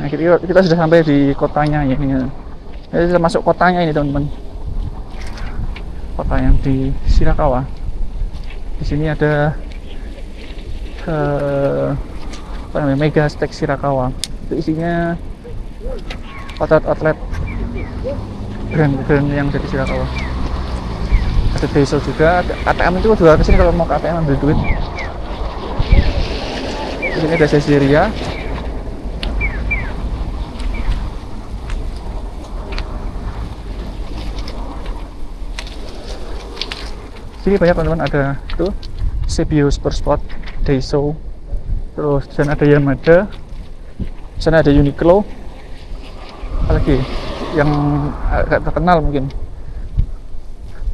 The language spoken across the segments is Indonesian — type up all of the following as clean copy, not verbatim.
Nah, kita sudah sampai di kotanya ya ini. Jadi kita masuk kotanya ini teman-teman. Kota yang di Shirakawa. Di sini ada apa namanya, Mega Steak Shirakawa. Itu isinya outlet brand-brand yang dari Shirakawa. Ada Daiso juga, ada ATM itu juga kesini kalau mau ke ATM ambil duit. Di sini ada Saizeriya. Sini banyak teman-teman, ada tuh Sebio Supersport, Daiso, terus di sana ada Yamada, di sana ada Uniqlo, apalagi yang agak terkenal mungkin.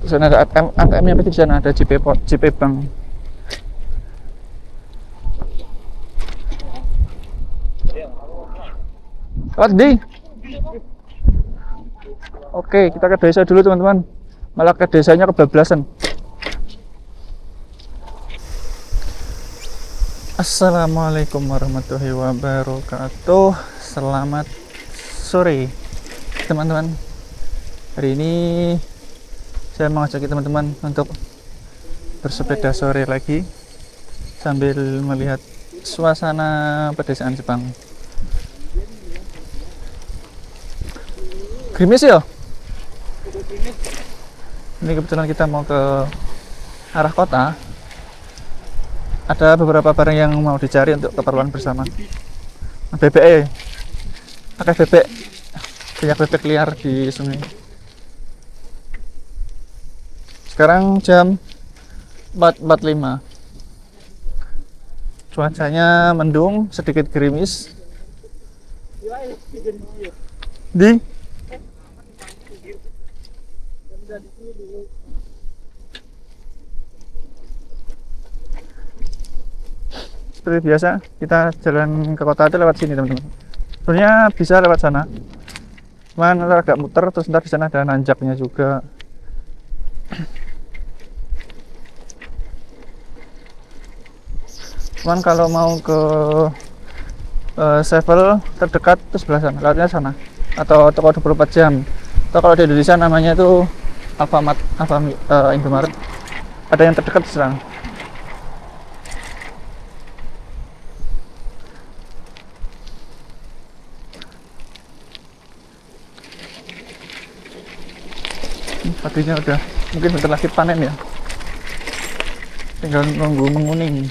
Di sana ada ATM-nya, di sana ada JP Bank. Lewat di. Oke, kita ke desa dulu teman-teman. Malah ke desanya kebablasan. Assalamualaikum warahmatullahi wabarakatuh. Selamat sore teman-teman. Hari ini saya mengajak teman-teman untuk bersepeda sore lagi sambil melihat suasana pedesaan Jepang. Gerimis ya? Ini kebetulan kita mau ke arah kota. Ada beberapa barang yang mau dicari untuk keperluan bersama. Bebek, pakai bebek, banyak bebek liar di sungai. Sekarang jam 4.45. Cuacanya mendung, sedikit gerimis. Di seperti biasa, kita jalan ke kota itu lewat sini teman-teman. Sebenarnya bisa lewat sana, cuman agak muter, terus ntar di sana ada nanjaknya juga. Cuman kalau mau ke Sevel terdekat itu sebelah sana, lewatnya sana, atau toko 24 jam. Atau kalau di Indonesia namanya itu Alfamart, Indomaret. Ada yang terdekat di sana. Padinya udah mungkin bentar lagi panen ya, tinggal nunggu menguning.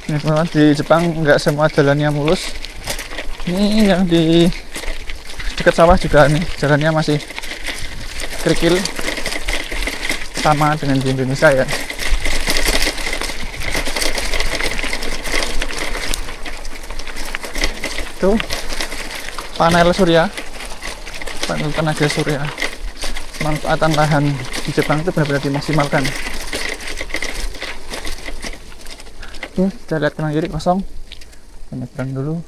Ini teman-teman, di Jepang nggak semua jalannya mulus. Ini yang di dekat sawah juga nih, jalannya masih kerikil, sama dengan di Indonesia ya. Itu panel tenaga surya. Manfaatan lahan di Jepang itu benar-benar dimaksimalkan. Oke, kita lihat kanan kiri kosong. Kita nyebrang dulu.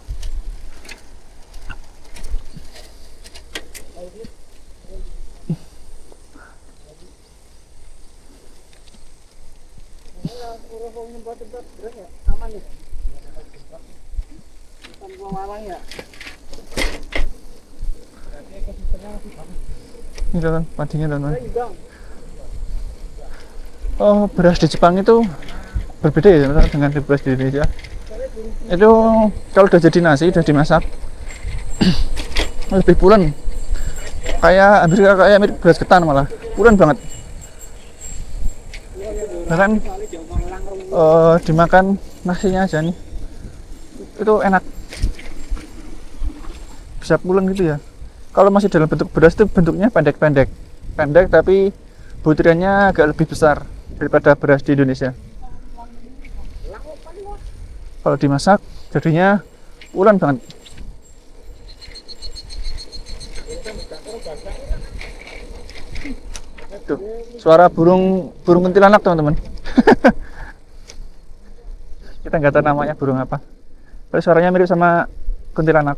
Ini teman, padinya teman. Oh, beras di Jepang itu berbeda ya teman, dengan beras di Indonesia. Itu kalau udah jadi nasi, udah dimasak, lebih pulen. Hampir kayak mirip beras ketan, malah pulen banget. Bahkan dimakan nasinya aja nih, itu enak, bisa pulen gitu ya. Kalau masih dalam bentuk beras itu bentuknya pendek tapi butirannya agak lebih besar daripada beras di Indonesia. Kalau dimasak jadinya pulen banget. Tuh, suara burung kuntilanak teman-teman. Kita nggak tahu namanya burung apa, tapi suaranya mirip sama kuntilanak.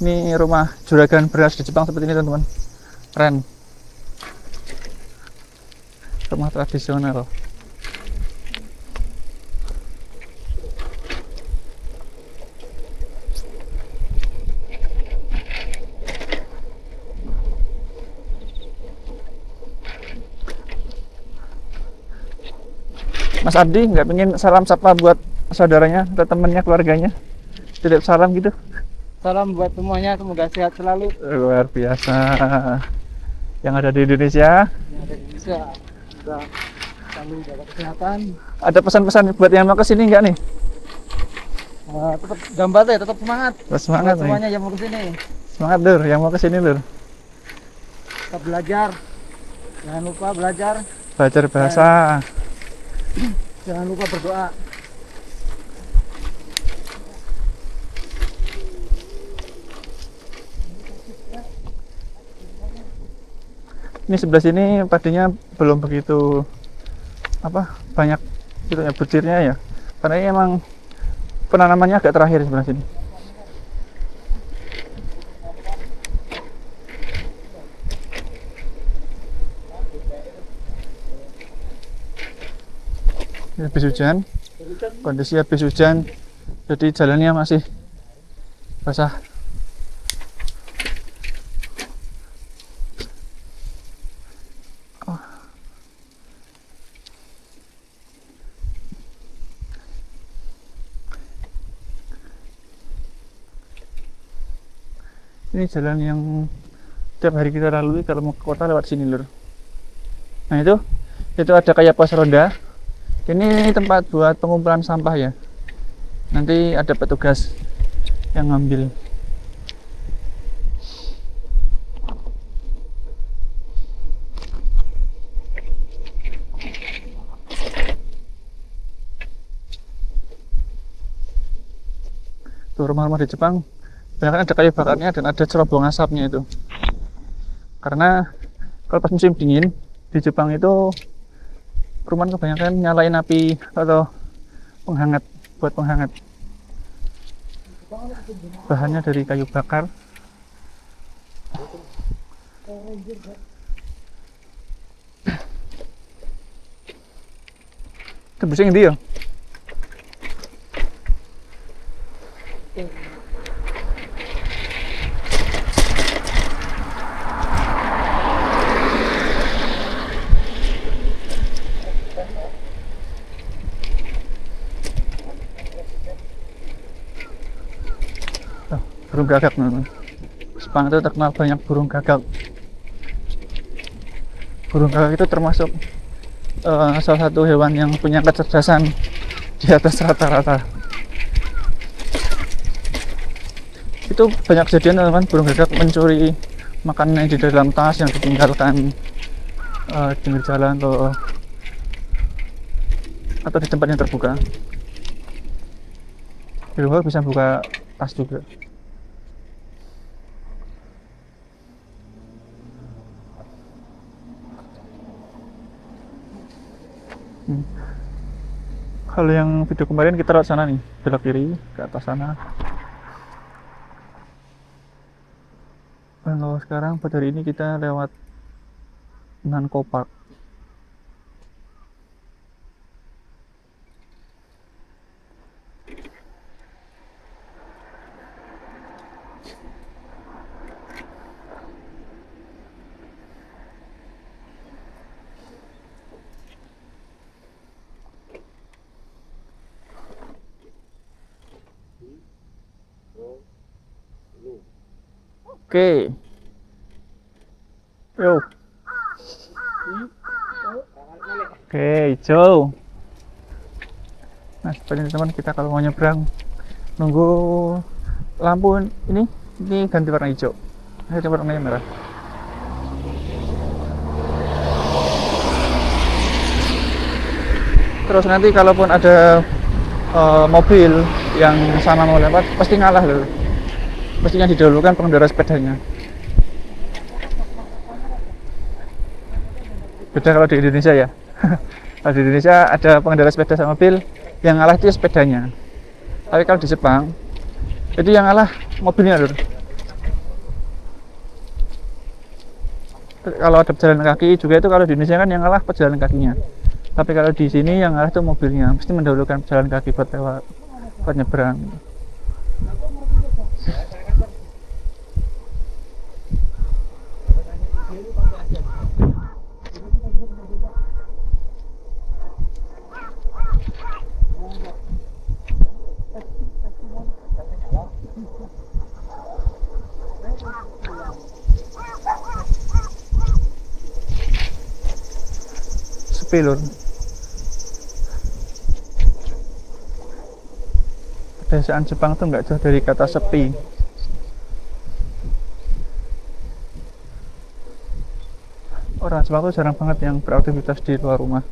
Ini rumah juragan beras di Jepang seperti ini teman-teman. Keren. Rumah tradisional. Mas Ardi nggak pengen salam sapa buat saudaranya atau temennya, keluarganya? Tidak salam gitu? Salam buat semuanya, semoga sehat selalu. Luar biasa. Yang ada di Indonesia. Yang ada di Indonesia, semoga selalu jaga kesehatan. Ada pesan-pesan buat yang mau kesini nggak nih? Tetap gambar ya, tetap semangat. Terus semangat Buat nih. semuanya yang mau kesini. Semangat Lur, yang mau kesini Lur. Tetap belajar. Jangan lupa belajar. Belajar bahasa. Jangan lupa berdoa. Ini sebelah sini padinya belum begitu banyak gitu ya butirnya ya. Karena ini emang penanamannya agak terakhir sebelah sini. Ini habis hujan, kondisi habis hujan, jadi jalannya masih basah. Ini jalan yang tiap hari kita lalui kalau mau ke kota lewat sini Lur. Nah itu ada kayak pos ronda. Ini tempat buat pengumpulan sampah ya. Nanti ada petugas yang ngambil. Tuh rumah-rumah di Jepang banyak ada kayu bakarnya dan ada cerobong asapnya itu. Karena kalau pas musim dingin di Jepang itu perumahan kebanyakan nyalain api atau penghangat, buat penghangat. Bahannya dari kayu bakar. Itu bisa ngendi ya? Burung gagak teman-teman. Jepang itu terkenal banyak burung gagak. Burung gagak itu termasuk salah satu hewan yang punya kecerdasan di atas rata-rata. Itu banyak kejadian teman-teman, burung gagak mencuri makanan di dalam tas yang ditinggalkan di pinggir jalan atau di tempat yang terbuka. Di luar bisa buka tas juga. Kalau yang video kemarin kita lewat sana nih, belok kiri ke atas sana. Dan kalau sekarang pada hari ini kita lewat Nanko Park. Oke. Yo. Oke, hijau. Nah, seperti teman kita kalau mau nyebrang nunggu lampu ini ganti warna hijau. Ini warnanya merah. Terus nanti kalaupun ada mobil yang sama mau lewat pasti ngalah loh. Pastinya didahulukan pengendara sepedanya. Beda kalau di Indonesia ya. Kalau di Indonesia ada pengendara sepeda sama mobil, yang ngalah itu sepedanya. Tapi kalau di Jepang itu yang ngalah mobilnya lho. Kalau ada pejalan kaki juga itu, kalau di Indonesia kan yang ngalah pejalan kakinya. Tapi kalau di sini yang ngalah itu mobilnya, mesti mendahulukan pejalan kaki buat lewat, buat nyebrang. Sepi lur. Pedesaan Jepang tuh nggak jauh dari kata sepi. Orang Jepang tuh jarang banget yang beraktivitas di luar rumah.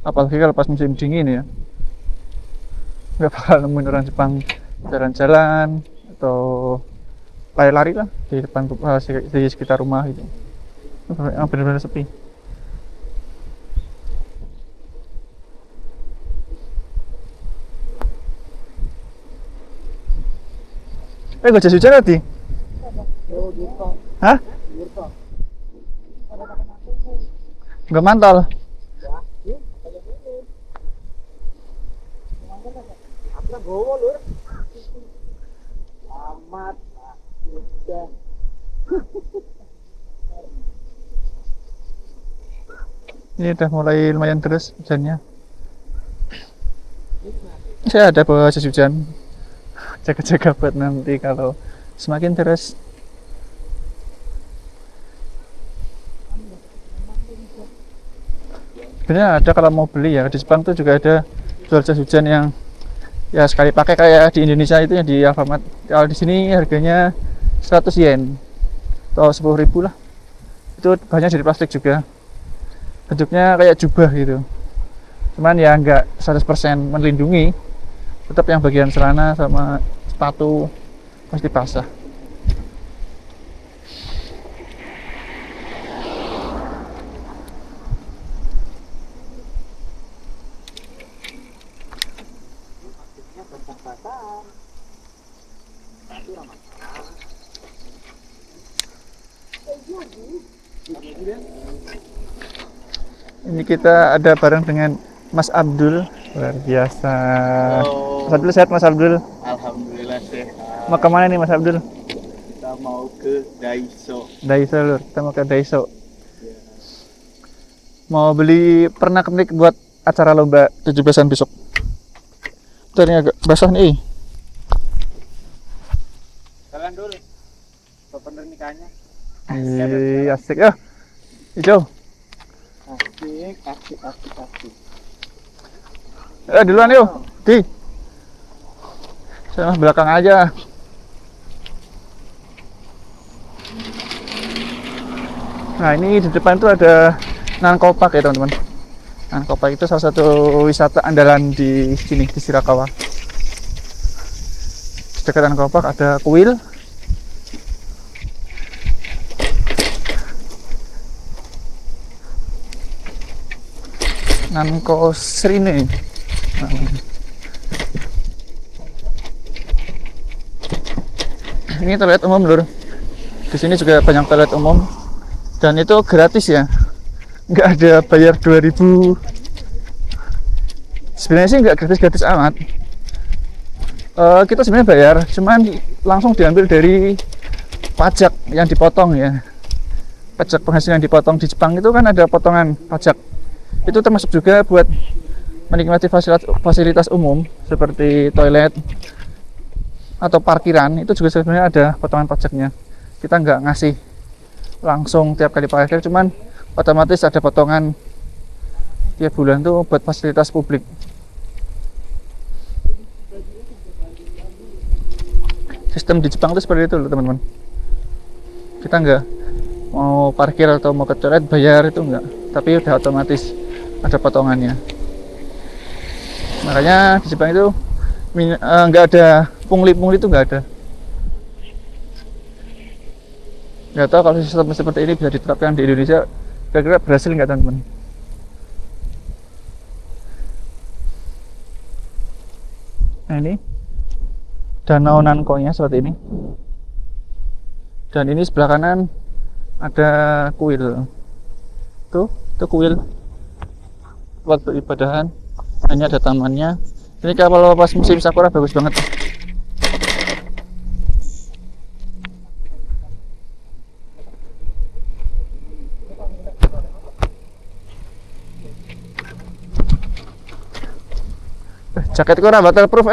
Apalagi kalau pas musim dingin ya. Nggak bakal nemuin orang Jepang jalan-jalan atau lari-lari lah di depan di sekitar rumah gitu. Yang benar-benar sepi. Gak jas hujan tadi? Hah? Gak mantal? Ini udah mulai lumayan deras hujannya. Saya ada bawa jas hujan. Jaga-jaga buat nanti kalau semakin deras. Sebenarnya ada kalau mau beli ya, di Jepang tuh juga ada jual jas hujan yang ya sekali pakai kayak di Indonesia itu yang di Alfamart. Kalau di sini harganya 100 yen atau 10.000 lah. Itu bahannya dari plastik juga. Bentuknya kayak jubah gitu. Cuman ya nggak 100% melindungi. Tetap yang bagian celana sama sepatu pasti basah. Ini kita ada bareng dengan Mas Abdul, luar biasa. Halo. Mas Abdul sehat, Mas Abdul? Alhamdulillah sehat. Mau kemana nih Mas Abdul? Kita mau ke Daiso. Daiso lur, kita mau ke Daiso. Mau beli pernak-pernik buat acara lomba 17-an besok. Bentar, ini agak basah nih. Jalan dulu. Bener nikahnya. Ih, asik ya. Hijau. Asik. Duluan yuk. Di. Saya belakang aja. Nah, ini di depan tuh ada Nankopak ya teman-teman. Nankopak itu salah satu wisata andalan di sini, di Shirakawa. Di dekat Nankopak ada kuil. Nanko Srine. Ini toilet umum lur. Di sini juga banyak toilet umum dan itu gratis ya. Nggak ada bayar 2.000. Sebenarnya sih nggak gratis-gratis amat. Kita sebenarnya bayar, cuman langsung diambil dari pajak yang dipotong ya. Pajak penghasilan dipotong di Jepang itu kan ada potongan pajak. Itu termasuk juga buat menikmati fasilitas umum seperti toilet atau parkiran, itu juga sebenarnya ada potongan pajaknya. Kita nggak ngasih langsung tiap kali parkir, cuman otomatis ada potongan tiap bulan tuh buat fasilitas publik. Sistem di Jepang itu seperti itu loh teman-teman. Kita nggak mau parkir atau mau ke toilet bayar, itu nggak, tapi udah otomatis ada potongannya. Makanya di Jepang itu nggak ada pungli itu, nggak ada. Nggak tahu kalau sistem seperti ini bisa diterapkan di Indonesia, kira-kira berhasil nggak teman-teman? Nah, ini danau Nanko-nya seperti ini. Dan ini sebelah kanan ada kuil. Tuh kuil waktu ibadahan. Ini ada tamannya. Ini kalau pas musim sakura bagus banget. Jaketku ora waterproof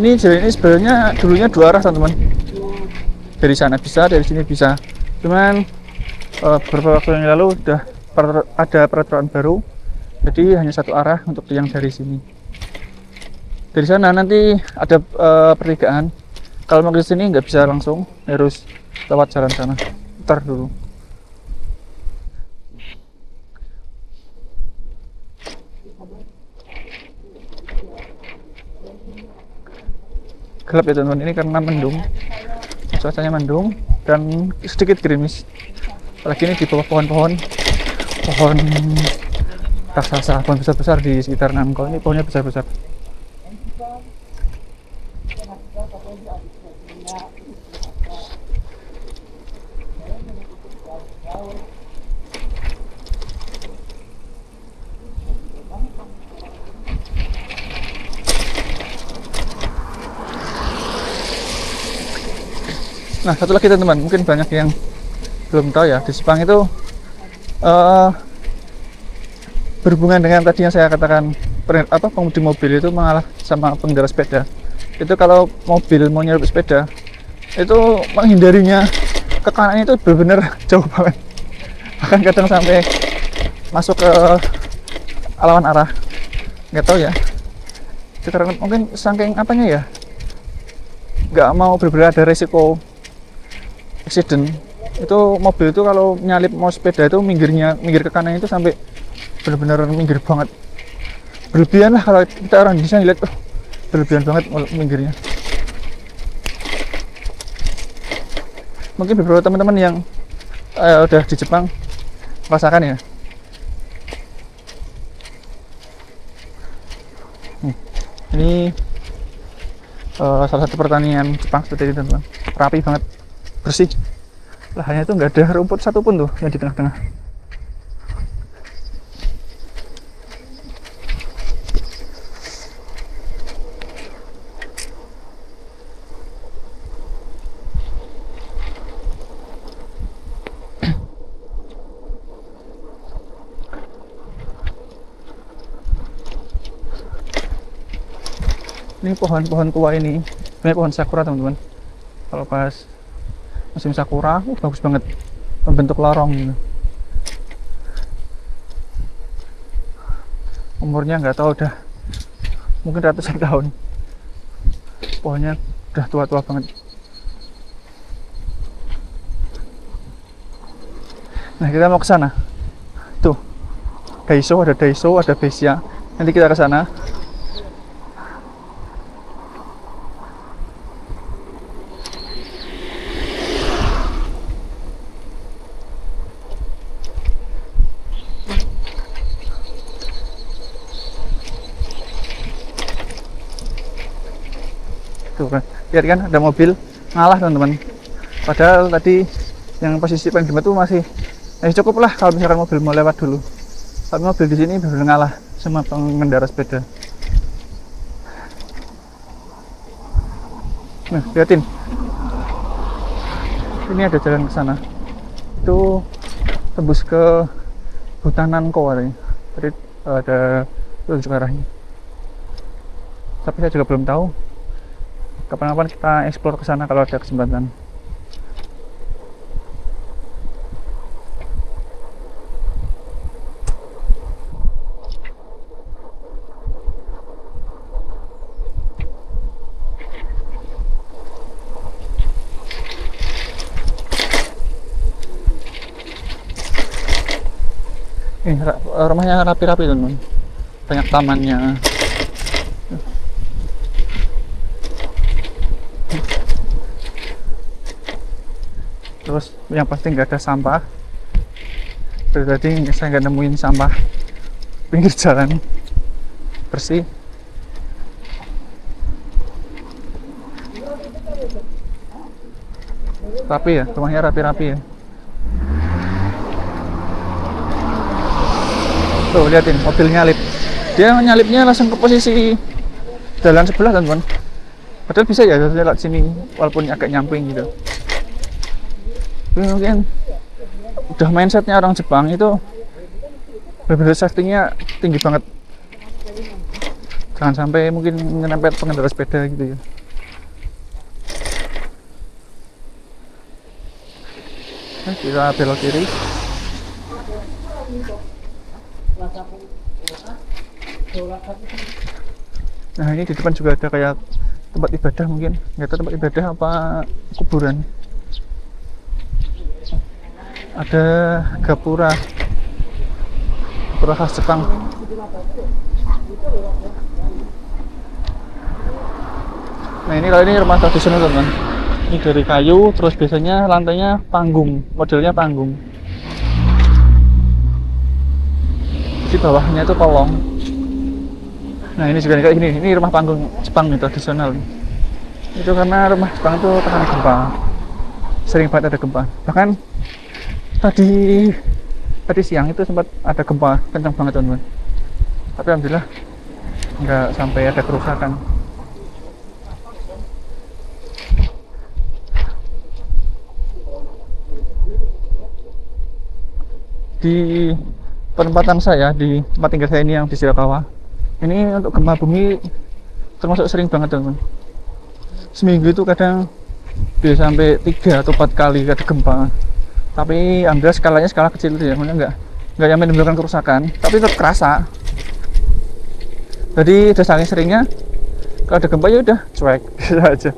Ini jalan ini sebenarnya dulunya dua arah teman-teman. Dari sana bisa, dari sini bisa. Cuman beberapa waktu yang lalu sudah ada peraturan baru, jadi hanya satu arah untuk yang dari sini. Dari sana nanti ada pertigaan. Kalau mau ke sini nggak bisa langsung, harus lewat jalan sana. Putar dulu. Gelap ya teman-teman, ini karena mendung, cuacanya mendung dan sedikit gerimis. Apalagi ini di bawah pohon raksasa, pohon besar-besar di sekitar Nangko. Ini pohonnya besar-besar. Nah, satu lagi teman-teman, mungkin banyak yang belum tahu ya, di Sepang itu berhubungan dengan tadi yang saya katakan, pengemudi mobil itu mengalah sama pengendara sepeda. Itu kalau mobil mau nyerep sepeda, itu menghindarinya ke kanan itu benar-benar jauh banget. Bahkan kadang sampai masuk ke lawan arah. Nggak tahu ya. Itu karena mungkin saking apanya ya, nggak mau benar-benar ada resiko accident. Itu mobil itu kalau nyalip mau sepeda itu minggir ke kanan itu sampai benar-benar minggir banget, berlebihan lah. Kalau kita orang bisa lihat berlebihan banget minggirnya. Mungkin beberapa teman-teman yang udah di Jepang merasakan ya. Ini salah satu pertanian Jepang seperti itu teman-teman, rapi banget, bersih. Lahannya itu nggak ada rumput satupun tuh yang di tengah-tengah. Ini pohon-pohon tua ini, ini pohon sakura teman-teman. Kalau pas musim sakura, bagus banget, membentuk lorong gitu. Umurnya nggak tahu udah mungkin ratusan tahun. Pohonnya udah tua-tua banget. Nah, kita mau ke sana. Tuh, Daiso, ada Besia. Nanti kita ke sana. Tuh kan, lihat kan ada mobil ngalah teman-teman. Padahal tadi yang posisi paling depan tuh masih cukup lah kalau misalkan mobil mau lewat dulu. Tapi mobil di sini benar-benar ngalah sama pengendara sepeda. Nah, lihatin. Ini ada jalan ke sana. Itu tembus ke hutan Nangko katanya. Jadi ada tunjuk arahnya. Tapi saya juga belum tahu. Kapan-kapan kita eksplor ke sana kalau ada kesempatan. Rumahnya rapi-rapi teman-teman. banyak tamannya. Terus yang pasti nggak ada sampah. Dari tadi saya nggak nemuin sampah pinggir jalan, bersih. Rapi ya, rumahnya rapi-rapi ya. Tuh liatin mobil nyalip, dia nyalipnya langsung ke posisi jalan sebelah teman-teman. Padahal bisa ya lewat sini walaupun agak nyamping gitu. Tapi mungkin udah mindsetnya orang Jepang itu benar-benar safety-nya tinggi banget. Jangan sampai mungkin ngerempet pengendara sepeda gitu ya. Nah, kita belok kiri. Nah ini di depan juga ada kayak tempat ibadah, mungkin nggak tahu tempat ibadah apa kuburan. Ada gapura khas Jepang. Nah ini kalau ini rumah tradisional teman. Ini dari kayu, terus biasanya lantainya panggung, modelnya panggung. Di bawahnya itu kolong. Nah ini juga kayak gini, ini rumah panggung Jepang nih, tradisional. Itu karena rumah Jepang itu tahan gempa, sering banget ada gempa. Bahkan tadi siang itu sempat ada gempa kencang banget teman-teman. Tapi alhamdulillah nggak sampai ada kerusakan. Di penempatan saya, di tempat tinggal saya ini yang di Shirakawa, ini untuk gempa bumi termasuk sering banget teman-teman. Seminggu itu kadang bisa sampai 3 atau 4 kali ada gempa. Tapi alhamdulillah skalanya skala kecil itu ya, maksudnya nggak yang menimbulkan kerusakan, tapi tetap kerasa. Jadi udah saking seringnya kalau ada gempa ya udah cuek gitu aja.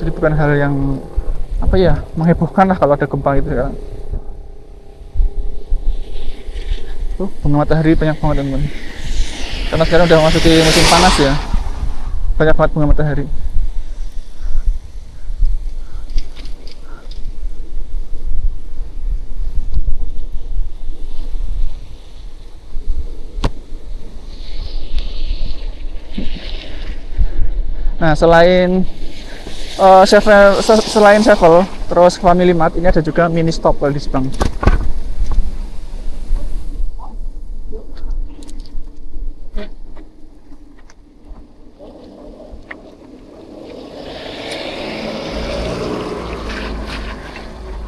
Jadi bukan hal yang apa ya, menghebohkan lah kalau ada gempa gitu ya. Tuh bunga matahari banyak banget teman-teman. Karena sekarang udah memasuki musim panas ya, banyak banget bunga matahari. Nah selain Sevel, terus Family Mart, ini ada juga mini stop kalau di Jepang.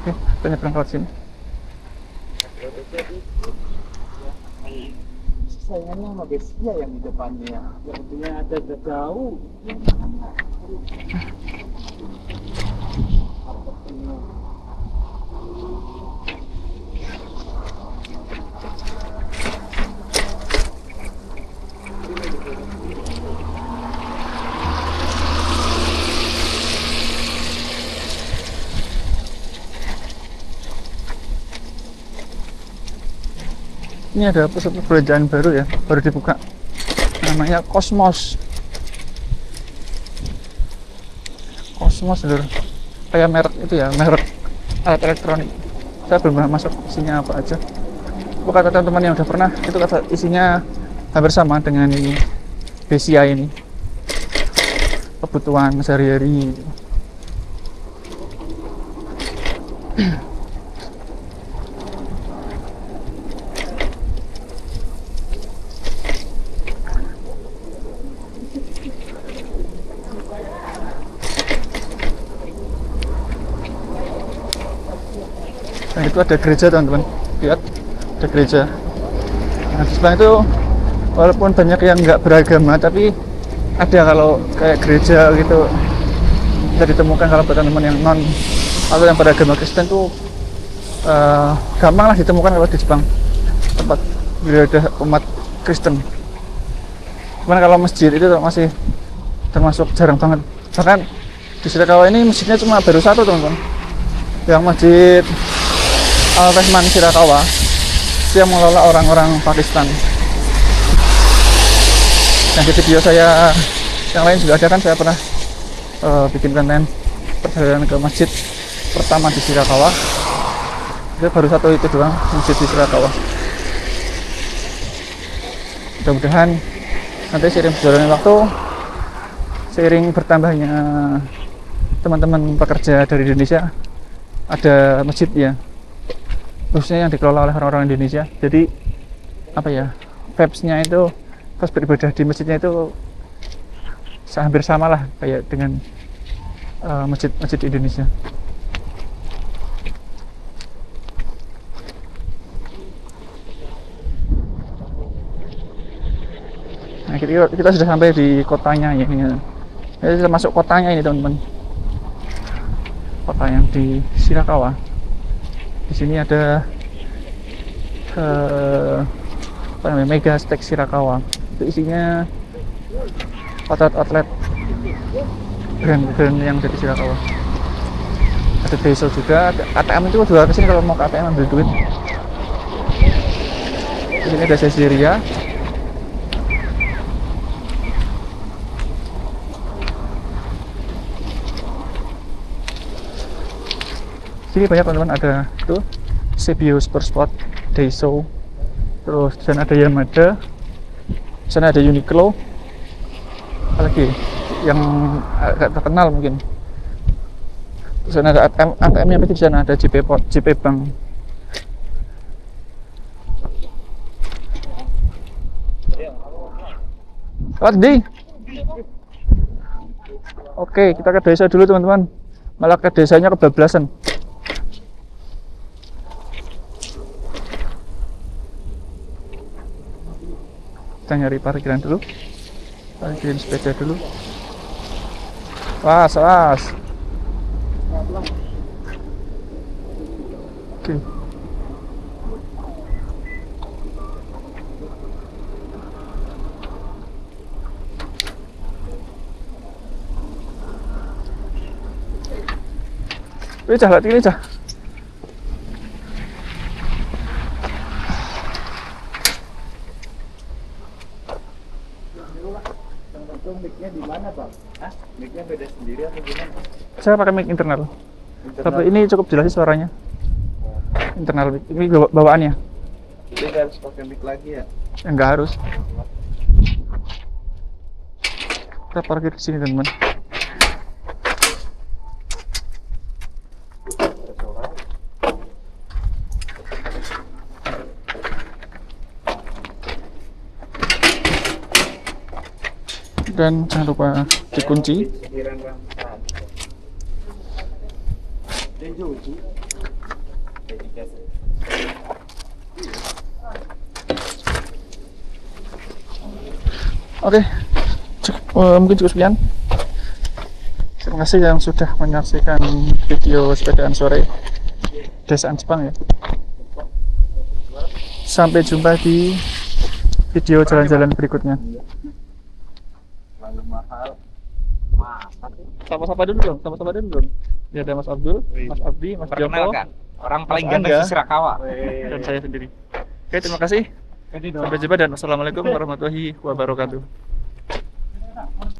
Oke, kita nyebrang lewat sini. Sayangnya sama Besia yang di depannya, yang punya ada jauh. Ini ada pusat perbelanjaan baru ya, baru dibuka, namanya Cosmos. Dulu kayak merek itu ya, merek alat elektronik. Saya belum pernah masuk, isinya apa aja. Kata teman-teman yang udah pernah, itu kata isinya hampir sama dengan ini Besia ini, kebutuhan sehari-hari. Nah itu ada gereja teman-teman, lihat ada gereja. Nah di sebelah itu walaupun banyak yang nggak beragama, tapi ada kalau kayak gereja gitu bisa ditemukan. Kalau buat teman-teman yang non atau yang beragama Kristen tuh gampang lah ditemukan kalau di Jepang tempat beribadah umat Kristen. Cuman kalau masjid itu masih termasuk jarang banget. Bahkan di Shirakawa ini masjidnya cuma baru satu teman-teman, yang masjid Al-Rahman Shirakawa. yang mengelola orang-orang Pakistan. Yang di video saya yang lain juga ada kan, saya pernah bikin konten perjalanan ke masjid pertama di Shirakawa. Itu baru satu itu doang, masjid di Shirakawa. Mudah-mudahan nanti seiring berjalannya waktu, seiring bertambahnya teman-teman pekerja dari Indonesia, ada masjid ya, khususnya yang dikelola oleh orang-orang Indonesia. Jadi apa ya, vibes-nya itu pas beribadah di masjidnya itu hampir sama lah kayak dengan masjid-masjid di Indonesia. Nah, kita sudah sampai di kotanya ya, ini. Kita sudah masuk kotanya ini teman-teman. Kota yang di Shirakawa. Di sini ada apa namanya, Mega Steak Shirakawa. Itu isinya outlet brand yang dari Shirakawa. Ada Daiso juga, ada ATM itu juga kesini kalau mau ke ATM ambil duit. Di sini ada Saizeriya. Sini banyak teman-teman, ada tuh CPO Supersport, Daiso, terus di sana ada Yamada, di sana ada Uniqlo, apalagi yang agak terkenal mungkin. Di sana ada ATM-nya, di sana ada JP Bank. Di. Oke, kita ke desa dulu teman-teman. Malah ke desanya kebablasan. Kita nyari parkiran dulu, parkirin sepeda dulu. Was. Oke. Wih, lihat ini cah. Mic-nya di mana, Bang? Hah? Mic-nya beda sendiri atau gimana? Saya pakai mic internal. Tapi ini cukup jelas sih suaranya. Internal mic. Ini bawaannya. Jadi harus pakai mic lagi ya? Enggak harus. Kita parkir di sini, teman-teman. Dan jangan lupa dikunci. Oke, mungkin cukup sekian. Terima kasih yang sudah menyaksikan video sepedaan sore Desaan Jepang ya. Sampai jumpa di video jalan-jalan berikutnya. Mahal. Sama-sama dulu dong. Ya, ada Mas Abdul, Mas Abdi, Mas Joko, Perkenalkan, orang paling Mas ganteng Angga, di Shirakawa. dan saya sendiri. Oke, terima kasih. Sampai jumpa dan wassalamualaikum warahmatullahi wabarakatuh.